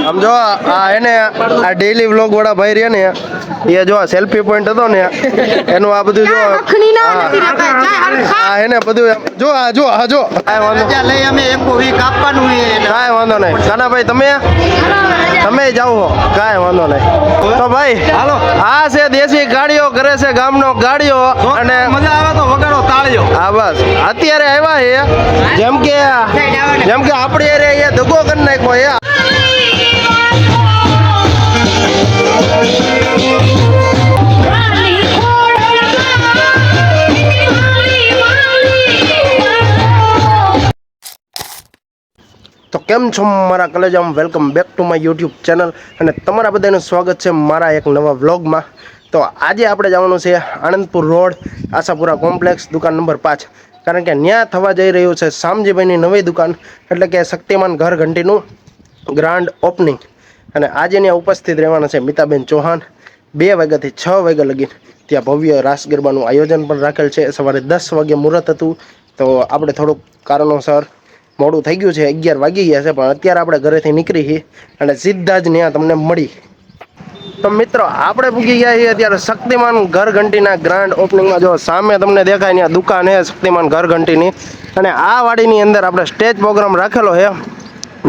આમ જો આ એને આ ડેઈલી વ્લોગ વાળા ભાઈ રહ્યા ને એ જો સેલ્ફી પોઈન્ટ હતો ને એનું આ બધું જો આ એને બધું જો આ જો આ જો કાંઈ વાંધો લઈ અમે એક વીક આપવાનું કાંઈ વાંધો નહીં કાનાભાઈ તમે જાઓ કાંઈ વાંધો નહીં તો ભાઈ હાલો આ છે દેશી ગાડીઓ કરે છે ગામનો ગાડીઓ અને મજા આવે તો વગાડો તાળીઓ હા બસ અત્યારે આવ્યા છે જેમ કે આપણે એ દગો કરી નાખ્યો તો કેમ છો મારા કલેજામ welcome back to my YouTube channel અને તમારા બધાનું સ્વાગત છે મારા એક નવા વ્લોગમાં. તો આજે આપણે જવાનું છે આણંદપુર રોડ આશાપુરા કોમ્પ્લેક્સ દુકાન નંબર 5 કારણ કે ત્યાં થવા જઈ રહ્યું છે શામજીભાઈની નવી દુકાન એટલે કે શક્તિમાન ઘર ઘંટીનું ગ્રાન્ડ ઓપનિંગ અને આજે ત્યાં ઉપસ્થિત રહેવાના છે મિતાબેન ચૌહાણ. 2 વાગ્યાથી 6 વાગ્યા લગી ત્યાં ભવ્ય રાસ ગરબાનું આયોજન પણ રાખેલ છે. સવારે 10 વાગે મુહૂર્ત હતું તો આપણે થોડુંક કારણોસર મોડું થઈ ગયું છે, 11 વાગી ગયા છે, પણ અત્યારે આપણે ઘરેથી નીકળી છીએ અને સીધા જ ત્યાં તમને મળી. તો મિત્રો આપણે પૂગી ગયા છીએ અત્યારે શક્તિમાન ઘર ઘંટીના ગ્રાન્ડ ઓપનિંગમાં. જો સામે તમને દેખાય ત્યાં દુકાન છે શક્તિમાન ઘર ઘંટીની અને આ વાડીની અંદર આપણે સ્ટેજ પ્રોગ્રામ રાખેલો છે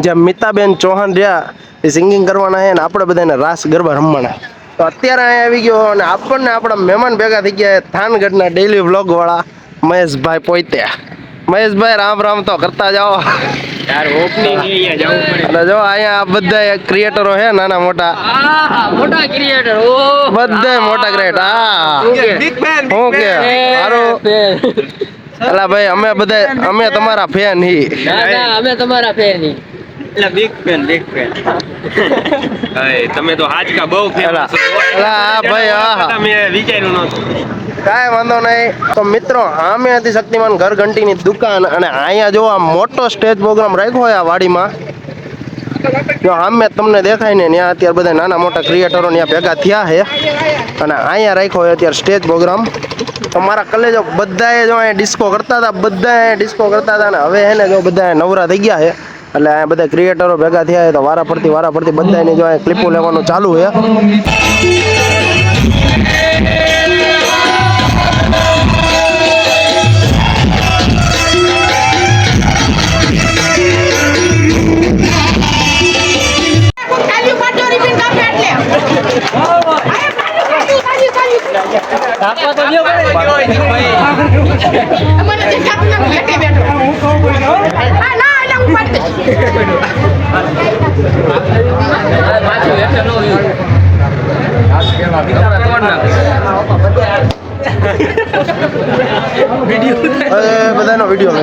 જ્યાં મિતાબેન ચૌહાણ રહ્યા એ સિંગિંગ કરવાના છે અને આપણે બધાને રાસ ગરબા રમવાના. તો અત્યારે અહીંયા આવી ગયો અને આપણને આપણા મહેમાન ભેગા થઈ ગયા થાનગઢના ડેઈલી વ્લોગ વાળા મહેશભાઈ પોતે. મહેશભાઈ રામ રામ તો કરતા જાઓ યાર. ઓપનિંગ અહીંયા જવું પડે. જો અહીંયા આ બધા ક્રિએટરો છે નાના મોટા મોટા ક્રિએટર બધા મોટા ક્રિએટર. હા બિગ ફેન ઓકે સારું અલા ભાઈ અમે તમારા ફેન હી. ના અમે તમારા ફેન હી. એટલે બિગ ફેન તમે તો આજકા બહુ ફેન છો. હા ભાઈ હા તમે વિચાર્યું નહોતું. કાંઈ વાંધો નહીં. તો મિત્રો આમે હતી શક્તિમાન ઘર ઘંટીની દુકાન અને અહીંયા જો આ મોટો સ્ટેજ પ્રોગ્રામ રાખ્યો હોય આ વાડીમાં. જો આમે તમને દેખાય ને ત્યાં અત્યારે બધા નાના મોટા ક્રિએટરો ત્યાં ભેગા થયા છે અને અહીંયા રાખ્યો હોય અત્યારે સ્ટેજ પ્રોગ્રામ. તો મારા કલેજો બધાએ જો અહીંયા ડિસ્કો કરતા હતા અને હવે હે ને જો બધા નવરા થઈ ગયા છે એટલે અહીંયા બધા ક્રિએટરો ભેગા થયા છે તો વારા પડતી બધાની જો અહીંયા ક્લિપો લેવાનું ચાલુ છે. બધાનો વિડીયો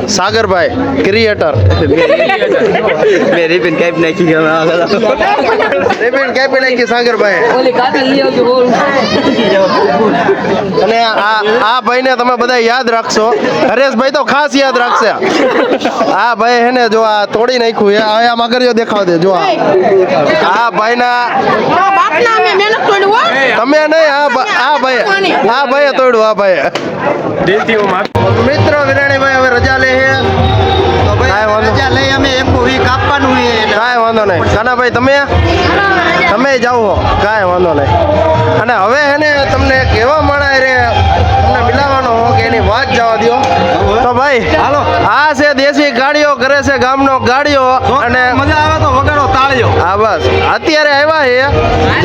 સાગરભાઈ ક્રિએટર રિબિન કાપી નાખી સાગરભાઈ. અને આ ભાઈને તમે બધા યાદ રાખશો. હરેશભાઈ તો ખાસ યાદ રાખશે. આ ભાઈ હે ને જો આ તોડી નાખ્યું આમ આગળ દેખાવ દે જો આ ભાઈના તમે નહીં આ ભાઈએ તોડ્યું. આ ભાઈ મિત્રો વિરાણીભાઈ હવે રજા લે છે. કાંઈ વાંધો નહીં કાનાભાઈ તમે જાઓ કાંઈ વાંધો નહીં. અને હવે હે ને તમને કેવા મળે રે તમને મિલાવાનો હો કે એની વાત જવા દો. તો ભાઈ હાલો આ છે દેશી ગાડીઓ કરે છે ગામનો ગાડીઓ અને મજા આવે તો વગાડો તાળીઓ. હા બસ અત્યારે આવ્યા છે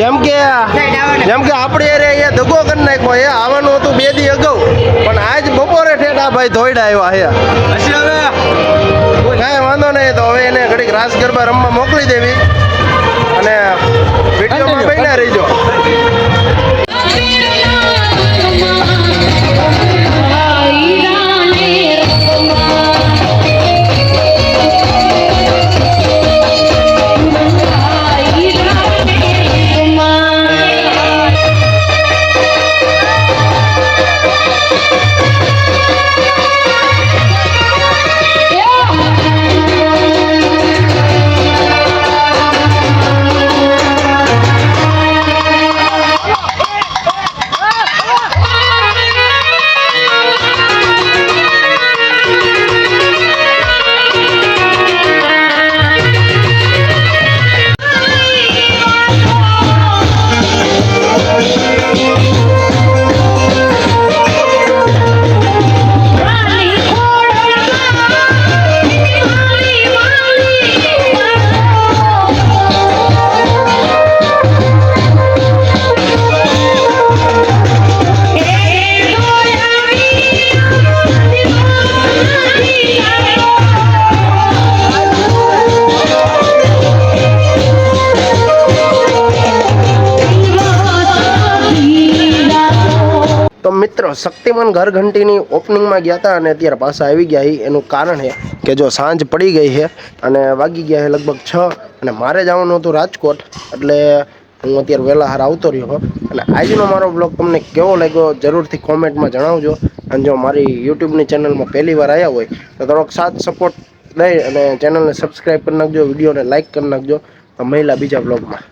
જેમ કે આપણે એ દગો કરી નાખ્યો એ આવવાનું હતું 2 દી અગાઉ પણ આજ બપોરે ઠેઠા ભાઈ ધોઈડા આવ્યા છે. કાંઈ વાંધો નહીં. તો હવે એને ઘડીક રાસ ગરબા રમવા મોકલી દેવી અને વિડીયોમાં બન્યા રહીજો. શક્તિમાન ઘર ઘંટીની ઓપનિંગમાં ગયા હતા અને અત્યારે પાછા આવી ગયા છે. એનું કારણ છે કે જો સાંજ પડી ગઈ છે અને વાગી ગયા છે લગભગ 6 અને મારે જવાનું હતું રાજકોટ, એટલે હું અત્યારે વહેલા હાર આવતો રહ્યો. અને આજનો મારો બ્લોગ તમને કેવો લાગ્યો જરૂરથી કોમેન્ટમાં જણાવજો. અને જો મારી યુટ્યુબની ચેનલમાં પહેલી વાર આવ્યા હોય તો થોડોક સાથ સપોર્ટ દઈ અને ચેનલને સબસ્ક્રાઈબ કરી નાખજો, વિડીયોને લાઇક કરી નાખજો. મળ્યા બીજા બ્લોગમાં.